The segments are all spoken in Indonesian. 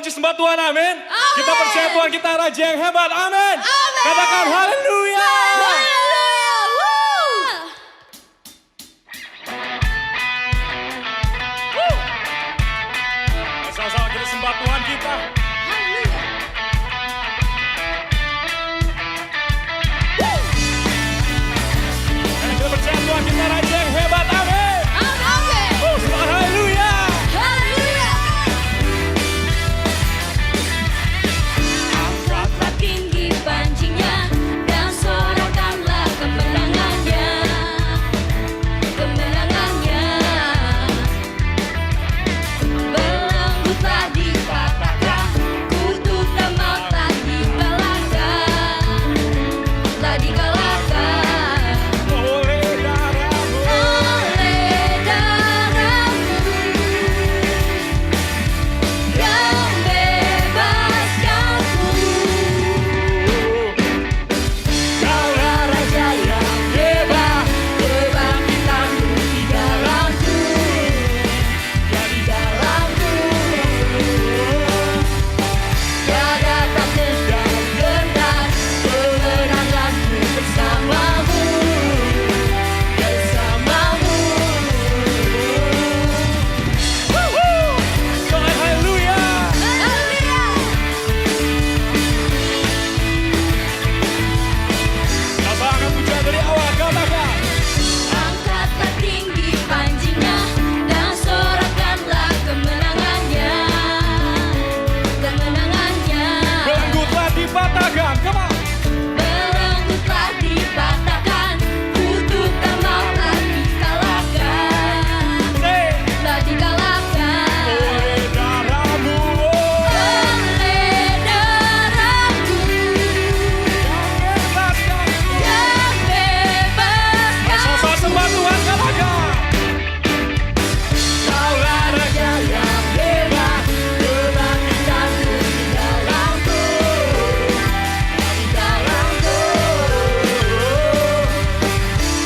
puji sembah Tuhan, amin. Kita percaya Tuhan kita Raja yang hebat, amin. Amin. Katakan haleluya. Haleluya. Sama-sama kita sembah Tuhan kita. Karena kita percaya Tuhan kita Raja yang hebat, amin. Amin. Sembah haleluya. Haleluya. Angkatlah tinggi pancingnya dan sorakanlah kemenangannya, kemenangannya. Belenggu telah dipatahkan, kutuk dan maut telah dikalahkan, telah dikalahkan. Oleh darah-Mu, Oleh darah-Mu yang bebaskanku. Kaulah Raja yang hebat, kebangkitanmu di dalamku, di dalamku. Tiada takut dan gentar, kemenanganku bersamamu, bersamamu. sembah haleluya. Apa akan puja dari awal, katakan. Angkatlah tinggi pancingnya dan sorakanlah kemenangannya, kemenangannya. Belenggu telah dipatahkan, come on. Belenggu telah dipatahkan, kutuk dan maut telah dikalahkan, Say, telah dikalahkan. oleh darah-Mu, Oleh darah-Mu bebaskan. yang bebaskan. Sama-sama sembah Tuhan, katakan. Kaulah Raja yang hebat, kebangkitanmu di dalamku, di dalamku.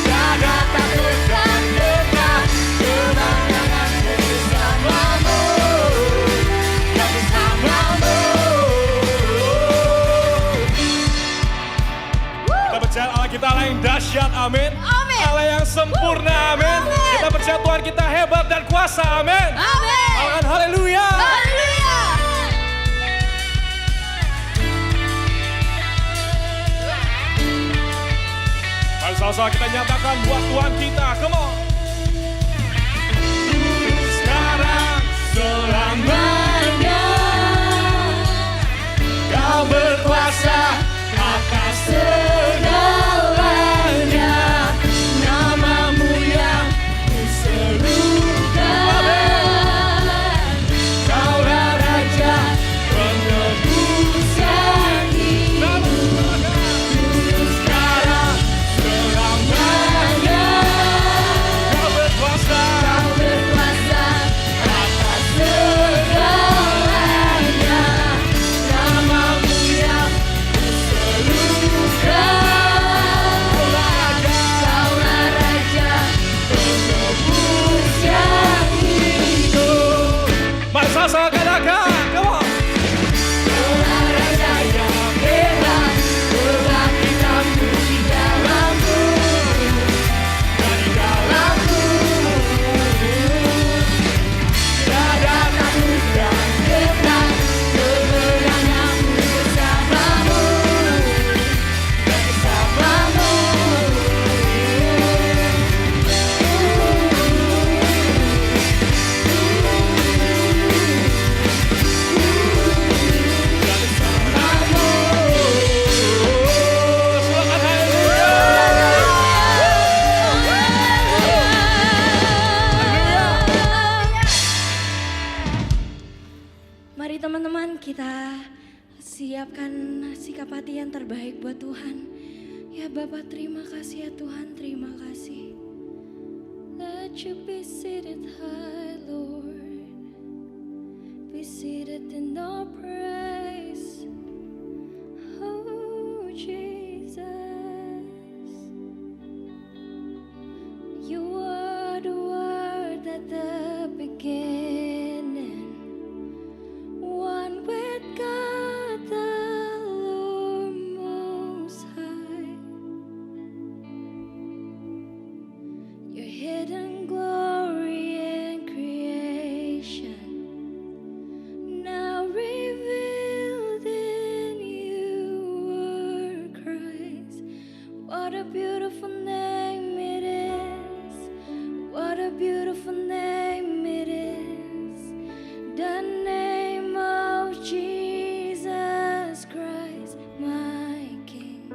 Tiada takut dan gentar, kemenanganku bersamamu, bersamamu. Kita percaya Allah kita Allah yang dahsyat, amin. Amin. Allah yang sempurna, amin. Amin. Kita percaya Tuhan kita hebat dan kuasa, amin. Amin. Katakan haleluya. Haleluya. Mari sama-sama kita nyatakan buat Tuhan kita, come on. Sekarang selamanya Kau berkuasa atas Segalanya, namamu yang kuserukan. Kaulah Raja penebus yang hidup, dulu sekarang selamanya. Kau berkuasa. Kau berkuasa atas segalanya, namamu yang kuserukan. Kaulah Raja penebus yang hidup. Mari sama-sama katakan, come on. Kaulah Raja yang hebat, kebangkitanmu di dalamku, di dalamku. Tiada takut dan gentar, kemenanganmu bersamamu, bersamamu. Silakan haleluya. Mari teman-teman kita siapkan sikap hati yang terbaik buat Tuhan. Ya Bapa, terima kasih ya Tuhan, terima kasih. Let you be seated high, Lord. Be seated in our praise. Oh Jesus, you are the word at the beginning. One way What a beautiful name it is. What a beautiful name it is. The name of Jesus Christ, my King.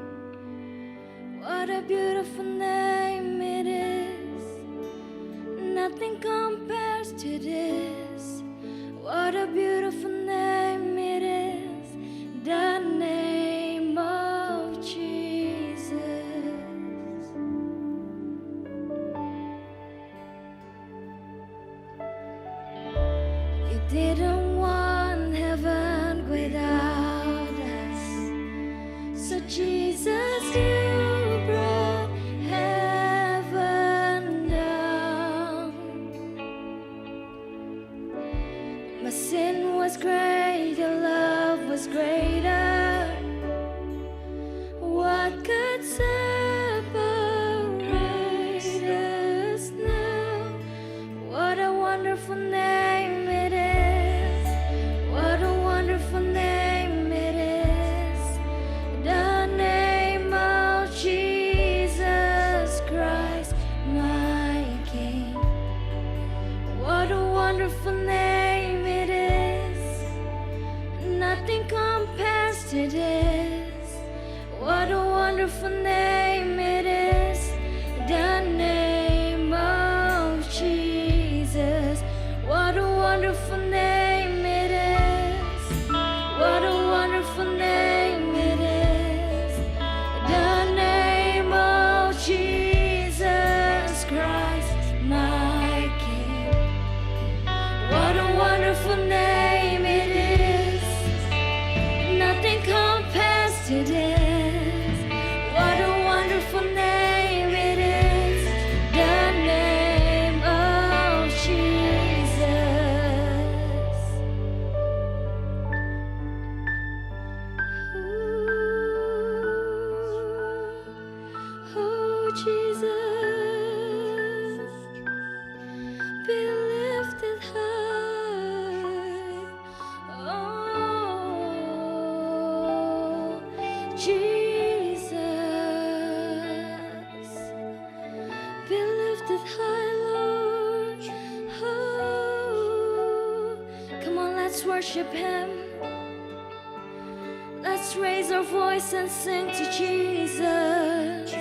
What a beautiful name it is. Nothing compares to this. What a beautiful name it is. The name of Jesus. You didn't want heaven without us, so Jesus, you brought heaven down. My sin was great, your love was greater. What could separate us now? What a wonderful name it is. What a wonderful name it is. The name of Jesus Christ, my King. What a wonderful name it is. Nothing compares to this. What a wonderful name it is. The name of Jesus. What a wonderful name it is. What a wonderful name it is. The name of Jesus Christ, my King. What a wonderful name it is. Nothing compares to this. What a wonderful name it is. The name of Jesus. Ooh, oh Jesus, be lifted high. Oh, Jesus, be lifted high, Lord. Oh, come on, let's worship Him. Let's raise our voice and sing to Jesus.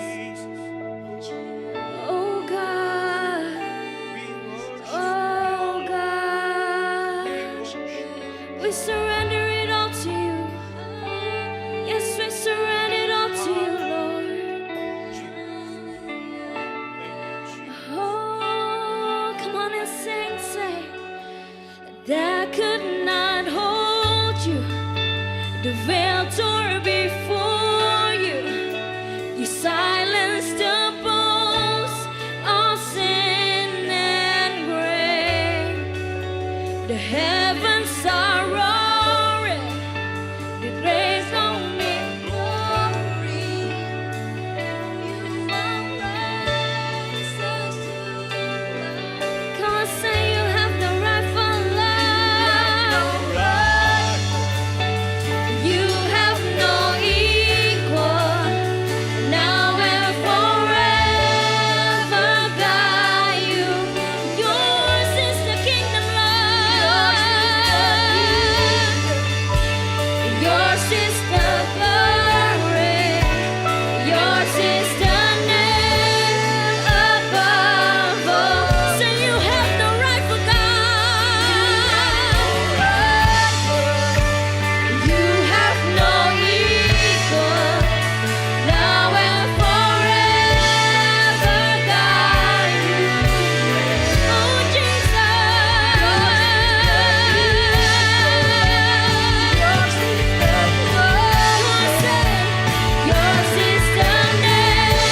Oh God, oh God, we surrender it all to you. Yes, we surrender it all to you, Lord. Oh, come on and sing, say, that could not hold you. The veil tore before you. You silenced the bones of sin and grave. The heavens are roaring. The graves don't need glory. You are righteous. Come on, say you have the right for love. You have no equal. Now and forever, God, yours is the kingdom, Lord. Yours is the glory. Yours is the name above all. Say you have no rival, God. You have no equal. Now and forever, God, you reign. Oh, Jesus. Yours is the glory. Yours is the name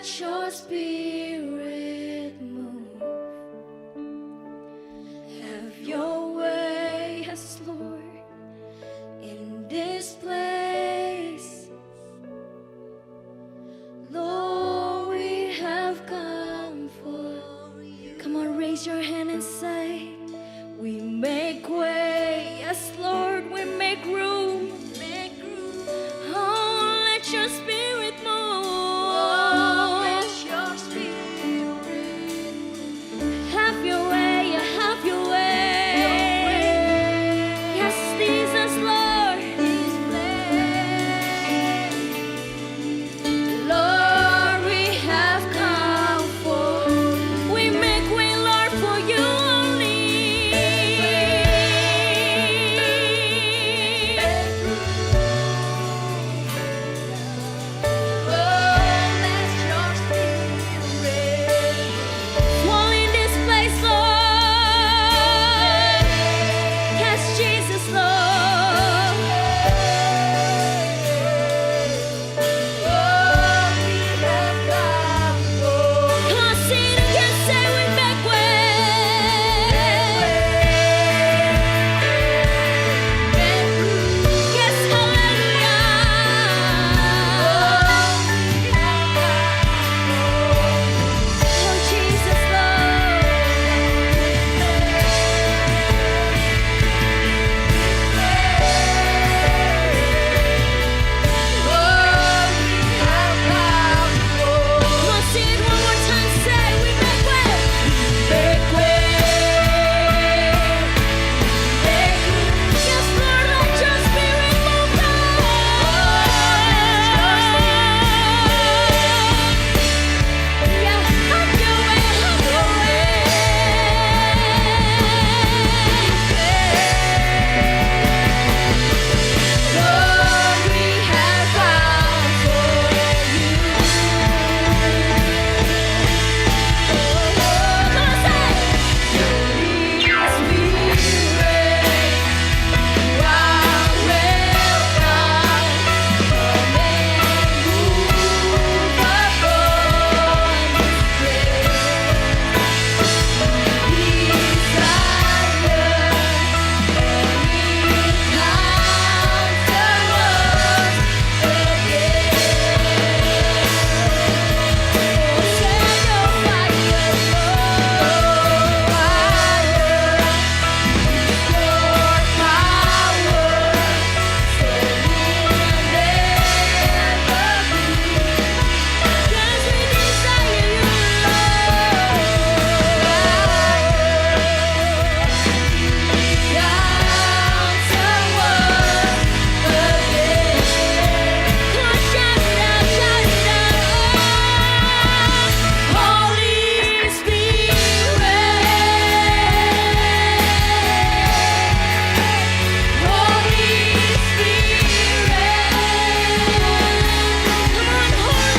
let your spirit move. Have your way, yes, Lord, in this place. Lord, we have come for you. Come on, raise your hand and say, we make way. Yes, Lord, we make room. Oh, let your spirit move. Oh, let your spirit have your way, have your way. Yes, Jesus, Lord. Lord, we have come for. We make way, Lord, for you only. Fall in this place, Lord. Yes, Jesus, Lord. Come on, sing it again, say we make way. Yes, hallelujah. Oh, Jesus, Lord. Come on, sing it one more time, say we make way. Make way. Yes, Lord, let your spirit move Yeah, have your way, have your way. Lord, we have come for you. Come on, say, Holy Spirit, you are welcome. Come and move upon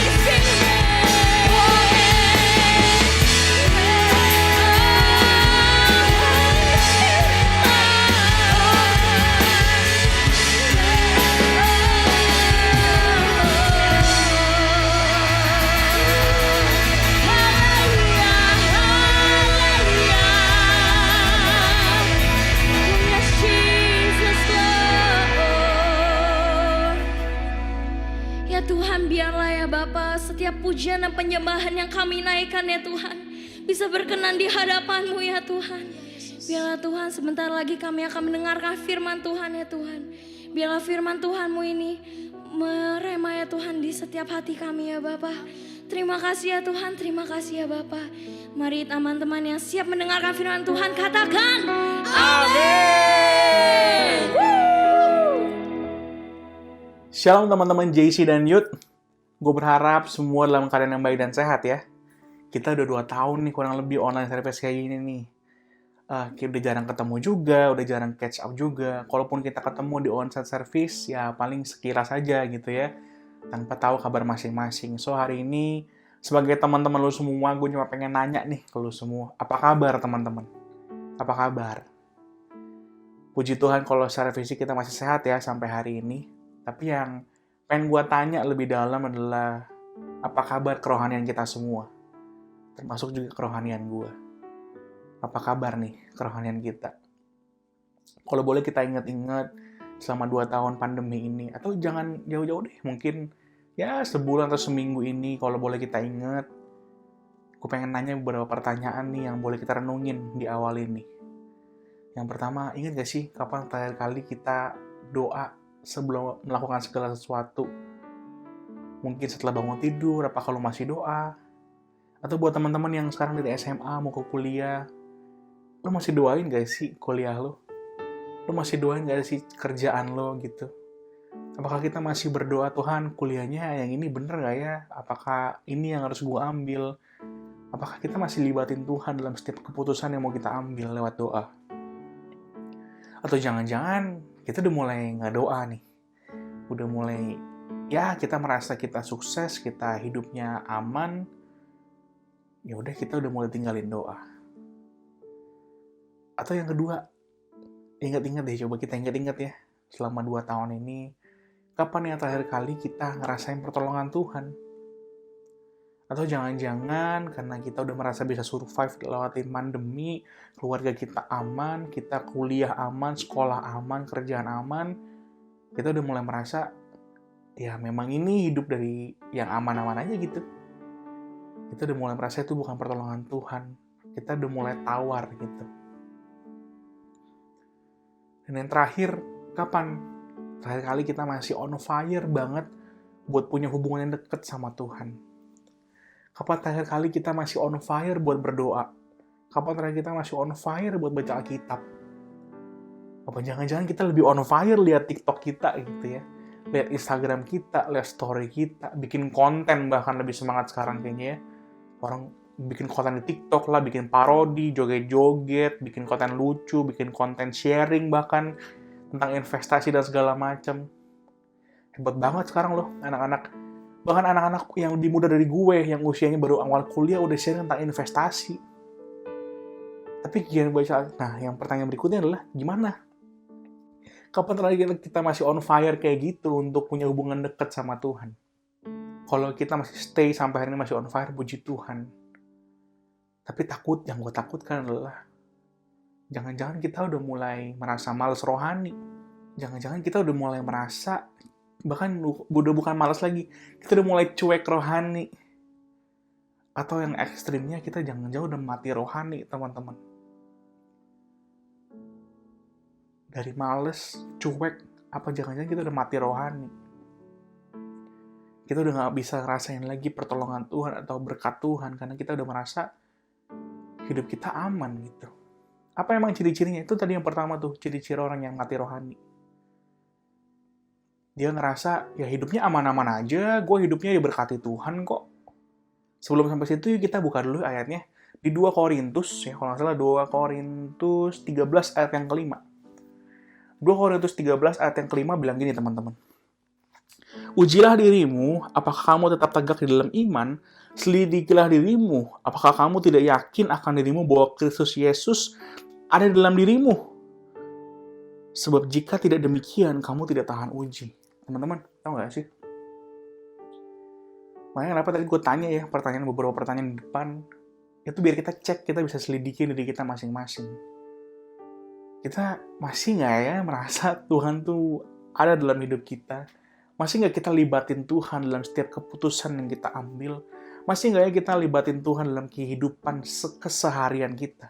this Ya Tuhan, biarlah ya Bapa, setiap pujian dan penyembahan yang kami naikkan ya Tuhan, bisa berkenan di hadapan-Mu ya Tuhan. Biarlah Tuhan, sebentar lagi kami akan mendengarkan firman Tuhan ya Tuhan. Biarlah firman Tuhan-Mu ini merema ya Tuhan di setiap hati kami ya Bapa. Terima kasih ya Tuhan, terima kasih ya Bapa. Mari teman-teman yang siap mendengarkan firman Tuhan katakan amin. Shalom teman-teman JC dan Youth. Gue berharap semua dalam keadaan yang baik dan sehat ya. Kita udah 2 tahun nih kurang lebih online service kayak gini nih. Kita udah jarang ketemu juga, udah jarang catch up juga. Kalaupun kita ketemu di onsite service, ya paling sekilas saja gitu ya. Tanpa tahu kabar masing-masing. So hari ini, sebagai teman-teman lu semua, gue cuma pengen nanya nih ke lu semua. Apa kabar teman-teman? Apa kabar? Puji Tuhan kalau secara fisik kita masih sehat ya sampai hari ini. Tapi yang pengen gue tanya lebih dalam adalah Apa kabar kerohanian kita semua? Termasuk juga kerohanian gue. Apa kabar nih kerohanian kita? Kalau boleh kita ingat-ingat selama 2 tahun pandemi ini, atau jangan jauh-jauh deh, mungkin ya sebulan atau seminggu ini, kalau boleh kita ingat, gue pengen nanya beberapa pertanyaan nih yang boleh kita renungin di awal ini. Yang pertama, ingat gak sih kapan terakhir kali kita doa sebelum melakukan segala sesuatu? Mungkin setelah bangun tidur, apa kalau masih doa? Atau buat teman-teman yang sekarang dari SMA mau ke kuliah, lo masih doain gak sih kuliah lo? Lo masih doain gak sih kerjaan lo gitu? Apakah kita masih berdoa, Tuhan kuliahnya yang ini bener gak ya? Apakah ini yang harus gue ambil? Apakah kita masih libatin Tuhan dalam setiap keputusan yang mau kita ambil lewat doa? Atau jangan-jangan kita udah mulai nggak doa nih. Udah mulai, ya kita merasa kita sukses, kita hidupnya aman. Ya udah kita udah mulai tinggalin doa. Atau yang kedua, ingat-ingat deh, coba kita ingat-ingat ya. Selama 2 tahun ini, kapan yang terakhir kali kita ngerasain pertolongan Tuhan? Atau jangan-jangan karena kita udah merasa bisa survive lewatin pandemi, keluarga kita aman, kita kuliah aman, sekolah aman, kerjaan aman, kita udah mulai merasa, ya memang ini hidup dari yang aman-aman aja gitu. Kita udah mulai merasa itu bukan pertolongan Tuhan. Kita udah mulai tawar gitu. Dan yang terakhir, kapan? Terakhir kali kita masih on fire banget buat punya hubungan yang deket sama Tuhan. Kapan terakhir kali kita masih on fire buat berdoa? Kapan terakhir kita masih on fire buat baca Alkitab? Apa jangan-jangan kita lebih on fire lihat TikTok kita gitu ya? Lihat Instagram kita, lihat story kita, bikin konten bahkan lebih semangat sekarang kayaknya ya. Orang bikin konten di TikTok lah, bikin parodi, joget-joget, bikin konten lucu, bikin konten sharing bahkan tentang investasi dan segala macam. Hebat banget sekarang loh anak-anak. Bahkan anak-anak yang lebih muda dari gue, yang usianya baru awal kuliah, udah share tentang investasi. Tapi gimana baca? Nah, yang pertanyaan berikutnya adalah, gimana? Kapan terakhir kita masih on fire kayak gitu untuk punya hubungan dekat sama Tuhan? Kalau kita masih stay sampai hari ini masih on fire, puji Tuhan. Tapi yang gue takutkan adalah, jangan-jangan kita udah mulai merasa males rohani. Jangan-jangan kita udah mulai merasa, bahkan udah bukan malas lagi, kita udah mulai cuek rohani. Atau yang ekstrimnya kita jangan-jangan udah mati rohani, teman-teman. Dari males, cuek, apa jangan-jangan kita udah mati rohani. Kita udah gak bisa ngerasain lagi pertolongan Tuhan atau berkat Tuhan, karena kita udah merasa hidup kita aman gitu. Apa emang ciri-cirinya? Itu tadi yang pertama tuh, ciri-ciri orang yang mati rohani. Dia ngerasa, ya hidupnya aman-aman aja, gue hidupnya diberkati Tuhan kok. Sebelum sampai situ, kita buka dulu ayatnya. Di 2 Korintus, ya kalau nggak salah 2 Korintus 13 ayat yang kelima. 2 Korintus 13 ayat yang kelima bilang gini teman-teman. Ujilah dirimu, apakah kamu tetap tegak di dalam iman? Selidikilah dirimu, apakah kamu tidak yakin akan dirimu bahwa Kristus Yesus ada di dalam dirimu? Sebab jika tidak demikian, kamu tidak tahan uji. Teman-teman, tahu nggak sih? Makanya kenapa tadi gue tanya ya, beberapa pertanyaan di depan, itu biar kita cek, kita bisa selidiki diri kita masing-masing. Kita masih nggak ya merasa Tuhan tuh ada dalam hidup kita? Masih nggak kita libatin Tuhan dalam setiap keputusan yang kita ambil? Masih nggak ya kita libatin Tuhan dalam kehidupan keseharian kita?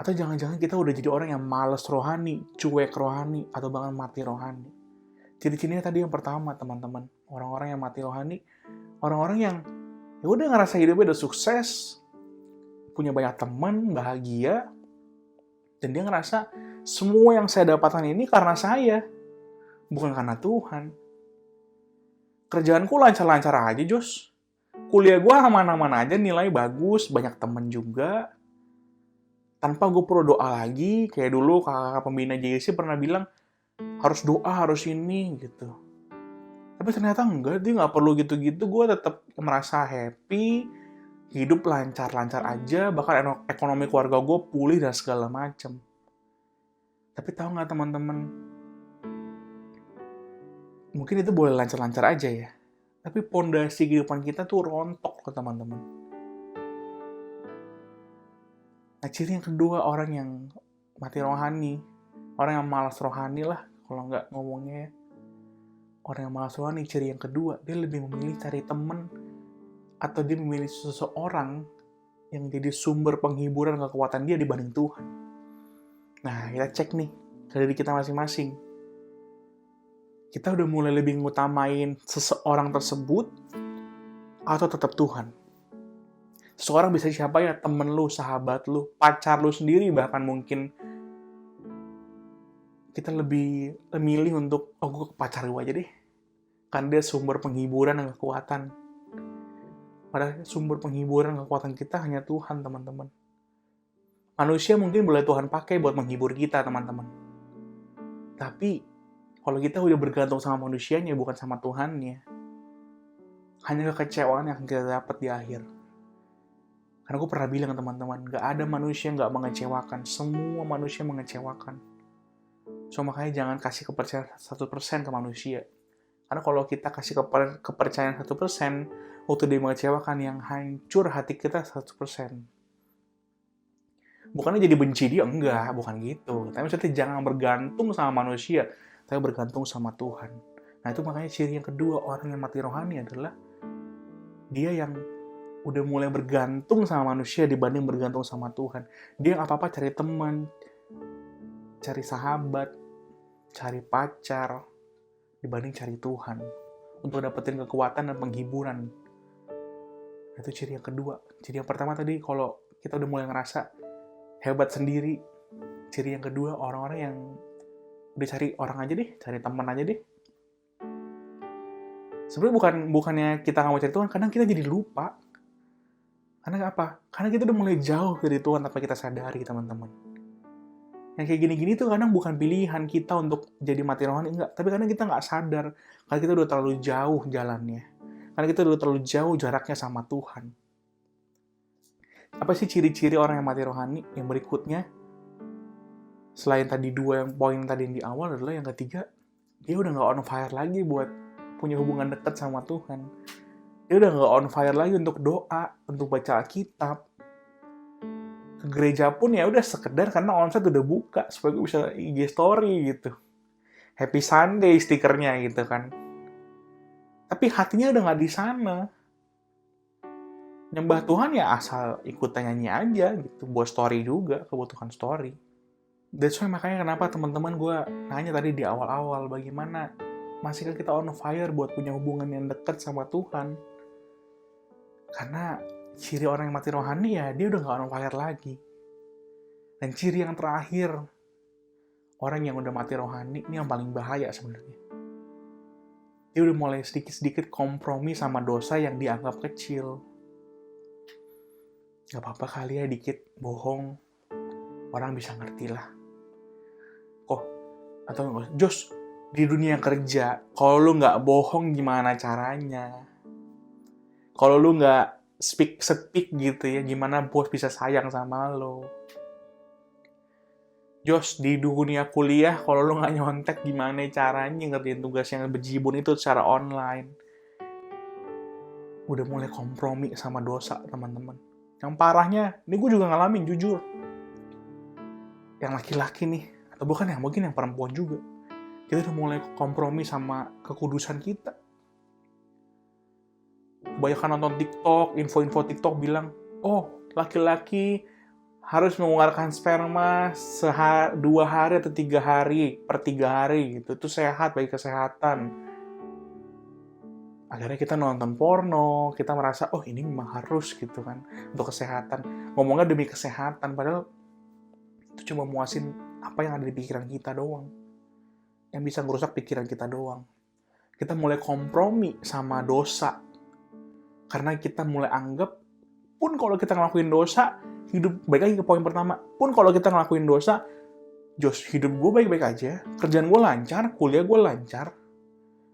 Atau jangan-jangan kita udah jadi orang yang malas rohani, cuek rohani, atau bahkan mati rohani? Ciri-cirinya tadi yang pertama, teman-teman. Orang-orang yang mati rohani, orang-orang yang ya udah ngerasa hidupnya udah sukses, punya banyak teman, bahagia, dan dia ngerasa semua yang saya dapatkan ini karena saya, bukan karena Tuhan. Kerjaanku lancar-lancar aja, Jos. Kuliah gue aman-aman aja, nilai bagus, banyak temen juga. Tanpa gue perlu doa lagi, kayak dulu kakak pembina JC pernah bilang, harus doa, harus ini, gitu. Tapi ternyata enggak, dia nggak perlu gitu-gitu, gue tetap merasa happy, hidup lancar-lancar aja, bahkan ekonomi keluarga gue pulih dan segala macem. Tapi tahu nggak teman-teman, mungkin itu boleh lancar-lancar aja ya. Tapi pondasi kehidupan kita tuh rontok loh teman-teman. Nah, ciri yang kedua orang yang mati rohani, orang yang malas rohani lah kalau nggak ngomongnya ya. Orang yang malas rohani, ciri yang kedua, dia lebih memilih cari temen atau dia memilih seseorang yang jadi sumber penghiburan kekuatan dia dibanding Tuhan. Nah, kita cek nih ke diri kita masing-masing. Kita udah mulai lebih ngutamain seseorang tersebut atau tetap Tuhan? Seseorang bisa siapa ya? Temen lu, sahabat lu, pacar lu sendiri bahkan mungkin. Kita lebih memilih untuk, gue ke pacar gue aja deh. Kan dia sumber penghiburan dan kekuatan. Padahal sumber penghiburan dan kekuatan kita hanya Tuhan, teman-teman. Manusia mungkin boleh Tuhan pakai buat menghibur kita, teman-teman. Tapi, kalau kita udah bergantung sama manusianya, bukan sama Tuhannya, hanya kekecewaan yang kita dapat di akhir. Karena aku pernah bilang teman-teman, gak ada manusia yang gak mengecewakan. Semua manusia mengecewakan. So, makanya jangan kasih kepercayaan 1% ke manusia. Karena kalau kita kasih kepercayaan 1%, waktu dia mengecewakan, yang hancur hati kita 100%. Bukannya jadi benci dia, enggak, bukan gitu. Tapi maksudnya jangan bergantung sama manusia, tapi bergantung sama Tuhan. Nah, itu makanya ciri yang kedua orang yang mati rohani adalah dia yang udah mulai bergantung sama manusia dibanding bergantung sama Tuhan. Dia apa-apa cari teman, cari sahabat, cari pacar, dibanding cari Tuhan untuk dapetin kekuatan dan penghiburan. Itu ciri yang kedua. Ciri yang pertama tadi, kalau kita udah mulai ngerasa hebat sendiri. Ciri yang kedua, orang-orang yang udah cari orang aja deh, cari teman aja deh. Sebenarnya bukannya kita nggak mau cari Tuhan, kadang kita jadi lupa. Karena apa? Karena kita udah mulai jauh dari Tuhan tanpa kita sadari, teman-teman. Yang kayak gini-gini tuh kadang bukan pilihan kita untuk jadi mati rohani, enggak. Tapi kadang kita nggak sadar, karena kita udah terlalu jauh jalannya. Karena kita udah terlalu jauh jaraknya sama Tuhan. Apa sih ciri-ciri orang yang mati rohani? Yang berikutnya, selain tadi dua yang poin tadi yang di awal adalah yang ketiga, dia udah nggak on fire lagi buat punya hubungan dekat sama Tuhan. Dia udah nggak on fire lagi untuk doa, untuk baca Alkitab. Ke gereja pun ya udah sekedar karena onsite udah buka supaya gue bisa IG story gitu. Happy Sunday stikernya gitu kan. Tapi hatinya udah nggak di sana. Nyembah Tuhan ya asal ikutan nyanyi aja gitu, buat story juga, kebutuhan story. That's why makanya kenapa teman-teman gue nanya tadi di awal-awal, bagaimana masihkah kita on fire buat punya hubungan yang dekat sama Tuhan? Karena ciri orang yang mati rohani ya dia udah gak on fire lagi. Dan ciri yang terakhir, orang yang udah mati rohani, ini yang paling bahaya sebenarnya. Dia udah mulai sedikit-sedikit kompromi sama dosa yang dianggap kecil. Gak apa-apa kali ya dikit bohong, orang bisa ngerti lah. Atau Jos, di dunia kerja, kalau lu gak bohong gimana caranya? Kalau lu gak speak gitu ya, gimana bos bisa sayang sama lo? Jos, di dunia kuliah, kalau lu gak nyontek gimana caranya ngertiin tugas yang bejibun itu secara online? Udah mulai kompromi sama dosa, teman-teman. Yang parahnya, ini gue juga ngalamin, jujur. Yang laki-laki nih, atau bukan ya, mungkin yang perempuan juga. Kita udah mulai kompromi sama kekudusan kita. Kebanyakan nonton TikTok, info-info TikTok bilang, laki-laki harus mengeluarkan sperma 2 hari atau 3 hari, per 3 hari gitu. Itu sehat bagi kesehatan. Akhirnya kita nonton porno, kita merasa, ini memang harus gitu kan, untuk kesehatan. Ngomongnya demi kesehatan, padahal itu cuma muasin apa yang ada di pikiran kita doang. Yang bisa ngerusak pikiran kita doang. Kita mulai kompromi sama dosa. Karena kita mulai anggap, pun kalau kita ngelakuin dosa, hidup baik lagi ke poin pertama. Pun kalau kita ngelakuin dosa, hidup gue baik-baik aja, kerjaan gue lancar, kuliah gue lancar,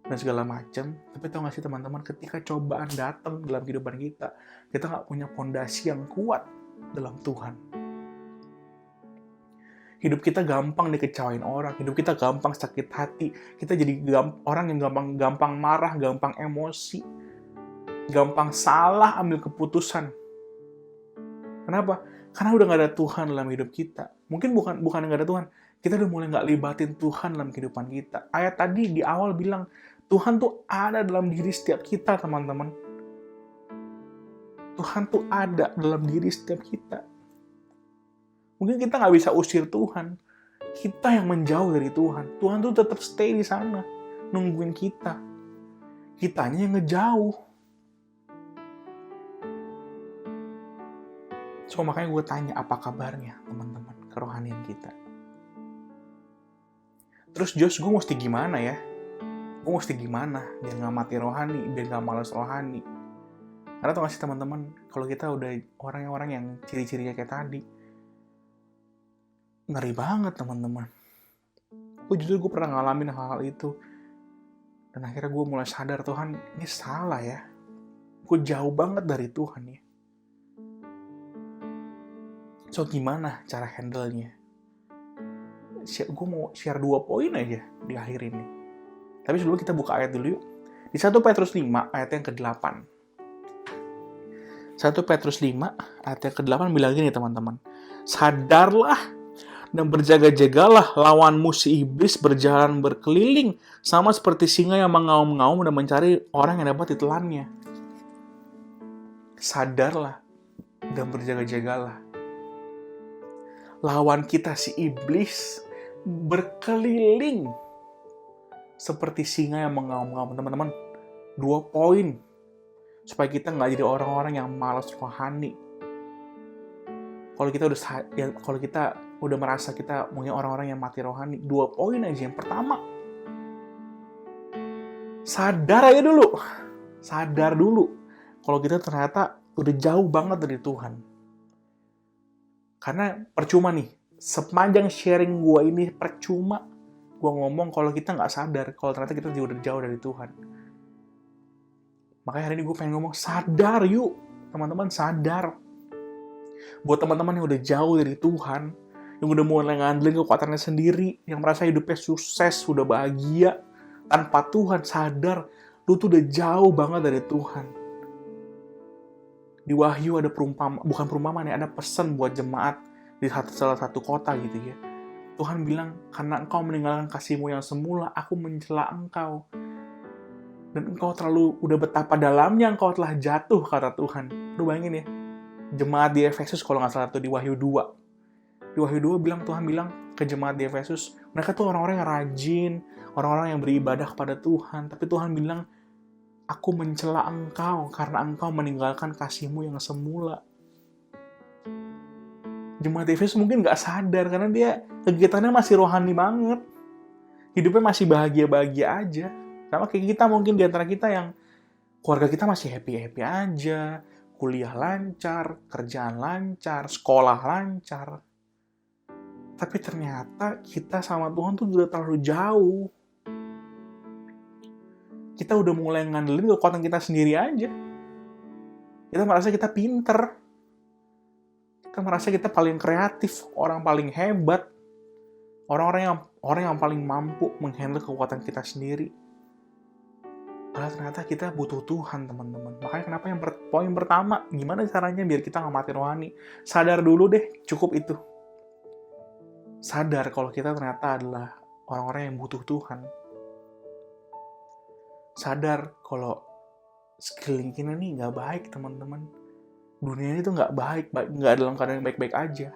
dan segala macam. Tapi tau gak sih teman-teman, ketika cobaan datang dalam kehidupan kita nggak punya fondasi yang kuat dalam Tuhan. Hidup kita gampang dikecewain orang, hidup kita gampang sakit hati, kita jadi orang yang gampang marah, gampang emosi, gampang salah ambil keputusan. Kenapa? Karena udah gak ada Tuhan dalam hidup kita. Mungkin bukan gak ada Tuhan, kita udah mulai gak libatin Tuhan dalam kehidupan kita. Ayat tadi di awal bilang, Tuhan tuh ada dalam diri setiap kita, teman-teman. Tuhan tuh ada dalam diri setiap kita. Mungkin kita nggak bisa usir Tuhan. Kita yang menjauh dari Tuhan. Tuhan tuh tetap stay di sana. Nungguin kita. Kitanya yang ngejauh. So, makanya gue tanya, apa kabarnya, teman-teman, kerohanian kita? Terus, Josh, gue mesti gimana ya? Gue mesti gimana biar nggak mati rohani, biar nggak malas rohani? Karena tau gak sih, teman-teman, kalau kita udah orang-orang yang ciri-cirinya kayak tadi, ngeri banget, teman-teman. Gue pernah ngalamin hal-hal itu. Dan akhirnya gue mulai sadar, Tuhan, ini salah ya. Gue jauh banget dari Tuhan ya. So, gimana cara handle-nya? Gue mau share 2 poin aja di akhir ini. Tapi sebelum kita buka ayat dulu yuk. Di 1 Petrus 5, ayat yang ke-8. 1 Petrus 5, ayat yang ke-8 bilang gini, teman-teman. Sadarlah dan berjaga-jagalah, lawanmu si iblis berjalan berkeliling, sama seperti singa yang mengaum-ngaum dan mencari orang yang dapat ditelannya. Sadarlah dan berjaga-jagalah. Lawan kita si iblis berkeliling seperti singa yang mengaum-ngaum. Teman-teman, 2 poin supaya kita nggak jadi orang-orang yang malas rohani. Kalau kita udah merasa kita mungkin orang-orang yang mati rohani, 2 poin aja. Yang pertama, sadar aja dulu. Sadar dulu kalau kita ternyata udah jauh banget dari Tuhan. Karena percuma nih, sepanjang sharing gue ini percuma gue ngomong kalau kita nggak sadar, kalau ternyata kita udah jauh dari Tuhan. Makanya hari ini gue pengen ngomong, sadar yuk. Teman-teman, sadar. Buat teman-teman yang udah jauh dari Tuhan, yang udah mulai ngandelin kekuatannya sendiri, yang merasa hidupnya sukses, udah bahagia, tanpa Tuhan, sadar, lu tuh udah jauh banget dari Tuhan. Di Wahyu ada bukan perumpamaan ya, ada pesan buat jemaat di salah satu kota gitu ya. Tuhan bilang, karena engkau meninggalkan kasih-Mu yang semula, aku mencela engkau. Dan engkau udah betapa dalamnya engkau telah jatuh, kata Tuhan. Lu bayangin ya, jemaat di Efesus kalau nggak salah tuh di Wahyu 2. Di Wahyu 2 Tuhan bilang ke jemaat di Efesus, mereka tuh orang-orang yang rajin, orang-orang yang beribadah kepada Tuhan. Tapi Tuhan bilang, aku mencela engkau karena engkau meninggalkan kasih-Mu yang semula. Jemaat di Efesus mungkin nggak sadar karena dia kegiatannya masih rohani banget. Hidupnya masih bahagia-bahagia aja. Sama kayak kita mungkin di antara kita yang keluarga kita masih happy-happy aja, kuliah lancar, kerjaan lancar, sekolah lancar. Tapi ternyata kita sama Tuhan tuh udah terlalu jauh. Kita udah mulai ngandelin kekuatan kita sendiri aja. Kita merasa kita pinter. Kita merasa kita paling kreatif, orang paling hebat. Orang yang paling mampu menghandle kekuatan kita sendiri. Padahal ternyata kita butuh Tuhan, teman-teman. Makanya kenapa poin pertama, gimana caranya biar kita nggak mati rohani? Sadar dulu deh, cukup itu. Sadar kalau kita ternyata adalah orang-orang yang butuh Tuhan. Sadar kalau sekeliling kita nih nggak baik, teman-teman. Dunia ini tuh nggak baik, nggak dalam keadaan yang baik-baik aja.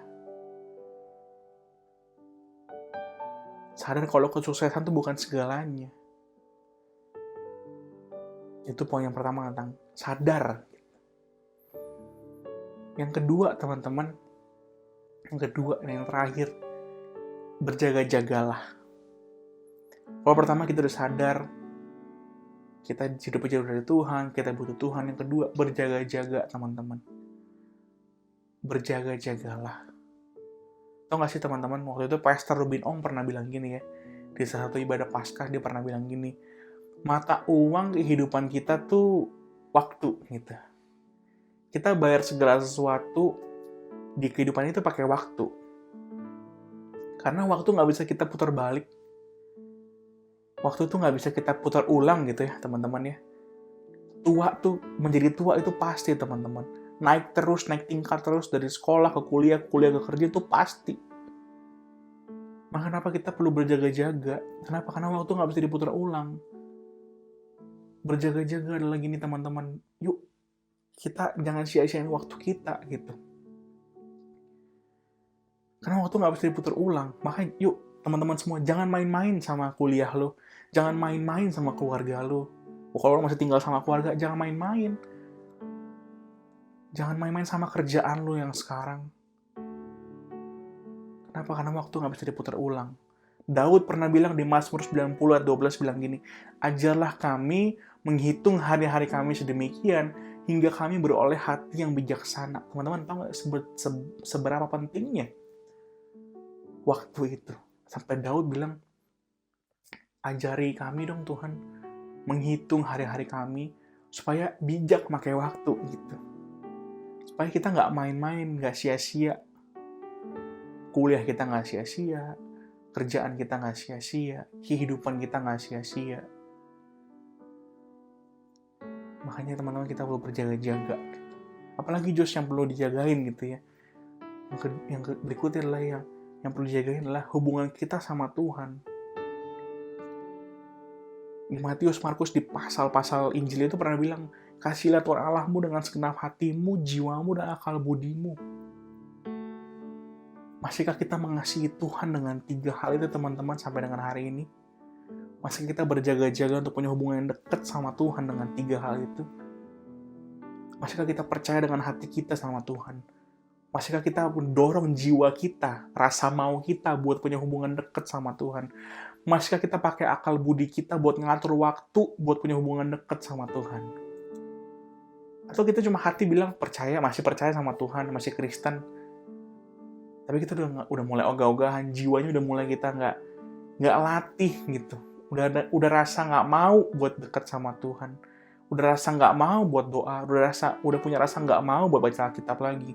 Sadar kalau kesuksesan tuh bukan segalanya. Itu poin yang pertama tentang sadar. Yang kedua, teman-teman. Yang kedua dan yang terakhir, berjaga-jagalah. Kalau pertama kita udah sadar, kita hidup jauh dari Tuhan, kita butuh Tuhan. Yang kedua, berjaga-jaga, teman-teman. Berjaga-jagalah. Tahu gak sih, teman-teman, waktu itu Pastor Rubin Ong pernah bilang gini ya, di salah satu ibadah Paskah dia pernah bilang gini, mata uang kehidupan kita tuh waktu gitu. Kita bayar segala sesuatu di kehidupan itu pakai waktu. Karena waktu nggak bisa kita putar balik. Waktu itu nggak bisa kita putar ulang gitu ya, teman-teman ya. Tua tuh, menjadi tua itu pasti, teman-teman. Naik terus, naik tingkat terus, dari sekolah ke kuliah ke kerja itu pasti. Maka kenapa kita perlu berjaga-jaga? Kenapa? Karena waktu nggak bisa diputar ulang. Berjaga-jaga adalah gini, teman-teman. Yuk, kita jangan sia-siain waktu kita gitu. Karena waktu nggak bisa diputar ulang. Makanya yuk, teman-teman semua, jangan main-main sama kuliah lo. Jangan main-main sama keluarga lo. Kalau lo masih tinggal sama keluarga, jangan main-main. Jangan main-main sama kerjaan lo yang sekarang. Kenapa? Karena waktu nggak bisa diputar ulang. Daud pernah bilang di Mazmur 90 ayat 12 bilang gini, ajarlah kami menghitung hari-hari kami sedemikian, hingga kami beroleh hati yang bijaksana. Teman-teman tahu nggak seberapa pentingnya waktu itu? Sampai Daud bilang, ajari kami dong Tuhan, menghitung hari-hari kami, supaya bijak pakai waktu gitu. Supaya kita nggak main-main, nggak sia-sia. Kuliah kita nggak sia-sia, kerjaan kita nggak sia-sia, kehidupan kita nggak sia-sia. Makanya teman-teman kita perlu berjaga-jaga. Apalagi Jos yang perlu dijagain gitu ya. Yang berikutnya adalah yang perlu dijagain adalah hubungan kita sama Tuhan. Di Matius, Markus, di pasal-pasal Injil itu pernah bilang, kasihlah Tuhan Allahmu dengan segenap hatimu, jiwamu, dan akal budimu. Masihkah kita mengasihi Tuhan dengan 3 hal itu, teman-teman, sampai dengan hari ini? Masih kita berjaga-jaga untuk punya hubungan yang dekat sama Tuhan dengan 3 hal itu? Masihkah kita percaya dengan hati kita sama Tuhan? Masihkah kita mendorong jiwa kita, rasa mau kita buat punya hubungan dekat sama Tuhan? Masihkah kita pakai akal budi kita buat ngatur waktu buat punya hubungan dekat sama Tuhan? Atau kita cuma hati bilang percaya, masih percaya sama Tuhan, masih Kristen, tapi kita udah mulai ogah-ogahan, jiwanya udah mulai kita nggak latih gitu. Udah rasa nggak mau buat dekat sama Tuhan. Udah rasa nggak mau buat doa. Udah punya rasa nggak mau buat baca Alkitab lagi.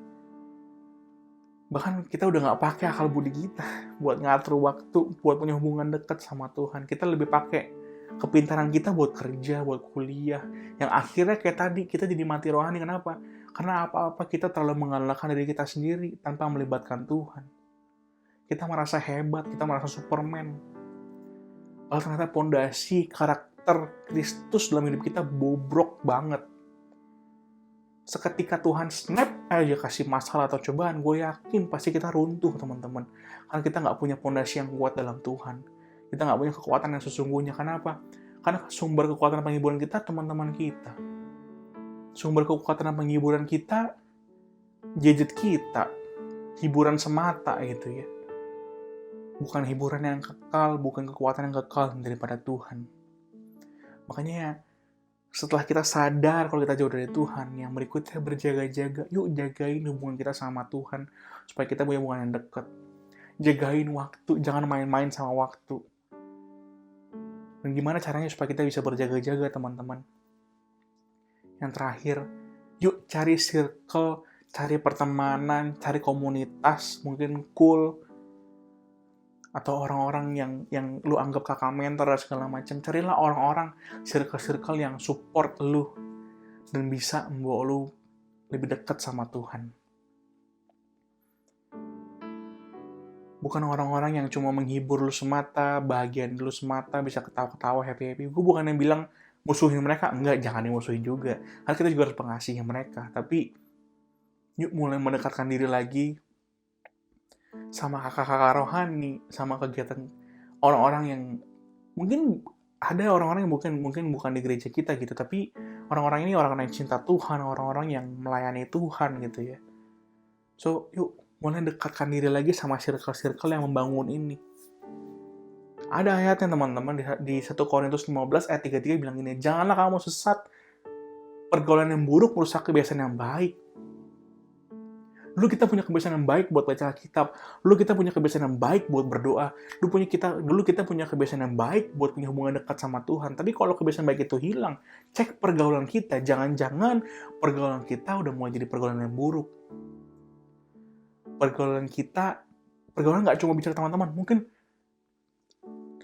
Bahkan kita udah nggak pakai akal budi kita buat ngatur waktu, buat punya hubungan dekat sama Tuhan. Kita lebih pakai kepintaran kita buat kerja, buat kuliah. Yang akhirnya kayak tadi, kita jadi mati rohani. Kenapa? Karena apa-apa kita terlalu mengandalkan diri kita sendiri tanpa melibatkan Tuhan. Kita merasa hebat, kita merasa Superman. Kalau ternyata pondasi karakter Kristus dalam hidup kita bobrok banget. Seketika Tuhan snap aja kasih masalah atau cobaan, gue yakin pasti kita runtuh, teman-teman. Karena kita nggak punya pondasi yang kuat dalam Tuhan. Kita nggak punya kekuatan yang sesungguhnya. Kenapa? Karena sumber kekuatan penghiburan kita, teman-teman kita. Sumber kekuatan dan penghiburan kita, gadget kita, hiburan semata gitu ya. Bukan hiburan yang kekal, bukan kekuatan yang kekal daripada Tuhan. Makanya ya, setelah kita sadar kalau kita jauh dari Tuhan, yang berikutnya berjaga-jaga. Yuk jagain hubungan kita sama Tuhan, supaya kita punya hubungan yang dekat. Jagain waktu, jangan main-main sama waktu. Dan gimana caranya supaya kita bisa berjaga-jaga, teman-teman? Yang terakhir, yuk cari circle, cari pertemanan, cari komunitas, mungkin cool, atau orang-orang yang lu anggap kakak mentor dan segala macam. Carilah orang-orang, circle-circle yang support lu dan bisa membawa lu lebih dekat sama Tuhan. Bukan orang-orang yang cuma menghibur lu semata, bahagian lu semata, bisa ketawa-ketawa, happy-happy. Gue bukan yang bilang musuhin mereka, enggak, jangan dimusuhin juga. Karena kita juga harus mengasihi mereka. Tapi, yuk mulai mendekatkan diri lagi sama kakak-kakak rohani, sama kegiatan orang-orang yang mungkin ada orang-orang yang mungkin bukan di gereja kita gitu, tapi orang-orang ini orang-orang yang cinta Tuhan, orang-orang yang melayani Tuhan gitu ya. So, yuk mulai dekatkan diri lagi sama circle-circle yang membangun ini. Ada ayatnya teman-teman di 1 Korintus 15 ayat 33 bilang gini, janganlah kamu sesat, pergaulan yang buruk merusak kebiasaan yang baik. Dulu kita punya kebiasaan yang baik buat baca Alkitab. Dulu kita punya kebiasaan yang baik buat berdoa. Dulu kita punya kebiasaan yang baik buat punya hubungan dekat sama Tuhan. Tapi kalau kebiasaan baik itu hilang, cek pergaulan kita. Jangan-jangan pergaulan kita udah mulai jadi pergaulan yang buruk. Pergaulan kita pergaulan nggak cuma bicara teman-teman. Mungkin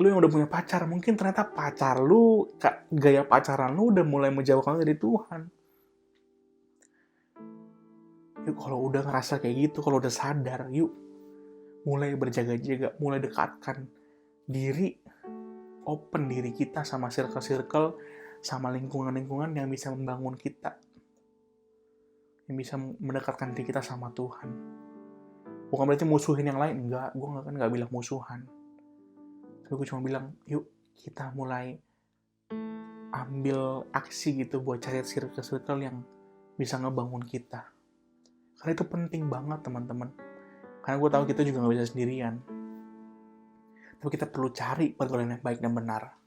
lu yang udah punya pacar, mungkin ternyata pacar lu, gaya pacaran lu udah mulai menjauhkan lu dari Tuhan. Yuk, kalau udah ngerasa kayak gitu, kalau udah sadar, yuk mulai berjaga-jaga, mulai dekatkan diri, open diri kita sama circle-circle, sama lingkungan-lingkungan yang bisa membangun kita, yang bisa mendekatkan diri kita sama Tuhan. Bukan berarti musuhin yang lain, enggak, gue nggak bilang musuhan. Tapi gue cuma bilang, yuk kita mulai ambil aksi gitu buat cari circle-circle yang bisa ngebangun kita. Karena itu penting banget teman-teman. Karena gue tahu kita juga nggak bisa sendirian. Tapi kita perlu cari pergaulan yang baik dan benar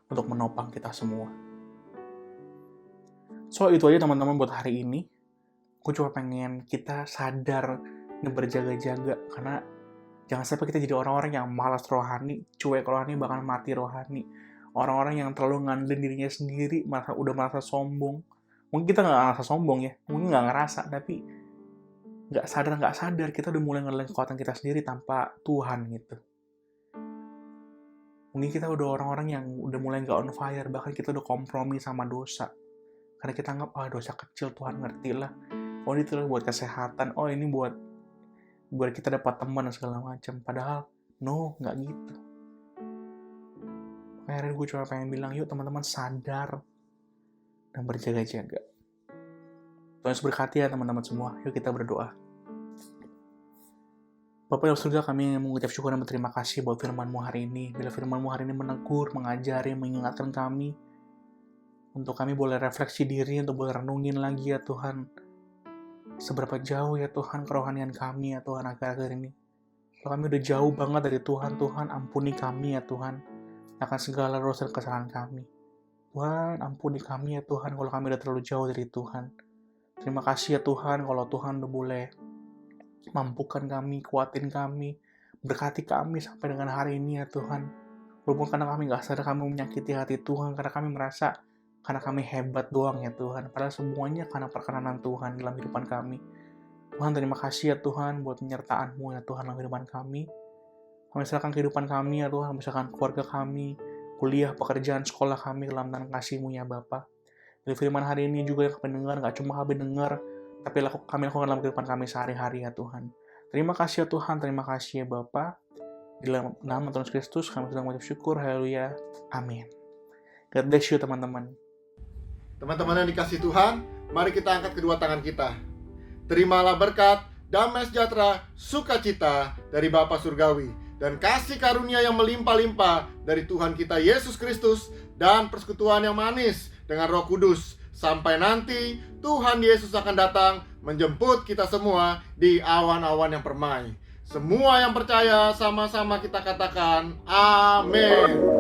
untuk menopang kita semua. So itu aja teman-teman buat hari ini. Gue cuma pengen kita sadar dan berjaga-jaga. Karena jangan sampai kita jadi orang-orang yang malas rohani, cuek rohani, bahkan mati rohani. Orang-orang yang terlalu ngandelin dirinya sendiri, udah merasa sombong. Mungkin kita nggak ngerasa sombong ya, mungkin nggak ngerasa, tapi nggak sadar kita udah mulai ngeluarin kekuatan kita sendiri tanpa Tuhan gitu. Mungkin kita udah orang-orang yang udah mulai nggak on fire, bahkan kita udah kompromi sama dosa. Karena kita anggap, dosa kecil, Tuhan ngerti lah. Oh ini tuh buat kesehatan, oh ini buat kita dapat teman dan segala macam. Padahal no, nggak gitu. Akhirnya gue cuma pengen bilang, yuk teman-teman sadar dan berjaga-jaga. Tuhan Yesus berkati ya teman-teman semua. Yuk kita berdoa. Bapak yang surga, kami mengucap syukur dan berterima kasih buat firman-Mu hari ini. Bila firman-Mu hari ini menegur, mengajari, mengingatkan kami, untuk kami boleh refleksi diri, untuk boleh renungin lagi ya Tuhan. Seberapa jauh ya Tuhan kerohanian kami ya Tuhan akhir-akhir ini. Kalau kami udah jauh banget dari Tuhan, Tuhan ampuni kami ya Tuhan akan segala dosa dan kesalahan kami. Tuhan ampuni kami ya Tuhan kalau kami udah terlalu jauh dari Tuhan. Terima kasih ya Tuhan kalau Tuhan udah boleh mampukan kami, kuatin kami, berkati kami sampai dengan hari ini ya Tuhan. Walaupun kadang kami gak sadar kami menyakiti hati Tuhan, karena kami merasa karena kami hebat doang ya Tuhan. Padahal semuanya karena perkenanan Tuhan dalam kehidupan kami. Tuhan terima kasih ya Tuhan buat penyertaan-Mu ya Tuhan dalam kehidupan kami. Kami serahkan kehidupan kami ya Tuhan, misalkan keluarga kami, kuliah, pekerjaan, sekolah kami dalam tangan kasih-Mu ya Bapa. Dari firman hari ini juga yang kami dengar, gak cuma kami dengar, tapi kami lakukan dalam kehidupan kami sehari-hari ya Tuhan. Terima kasih ya Tuhan, terima kasih ya Bapa. Di dalam nama Tuhan Kristus kami sudah mengucap syukur, haleluya, amin. God bless you teman-teman. Teman-teman yang dikasih Tuhan, mari kita angkat kedua tangan kita. Terimalah berkat, damai sejahtera, sukacita dari Bapa Surgawi, dan kasih karunia yang melimpah-limpah dari Tuhan kita Yesus Kristus, dan persekutuan yang manis dengan Roh Kudus. Sampai nanti Tuhan Yesus akan datang menjemput kita semua di awan-awan yang permai. Semua yang percaya sama-sama kita katakan amin.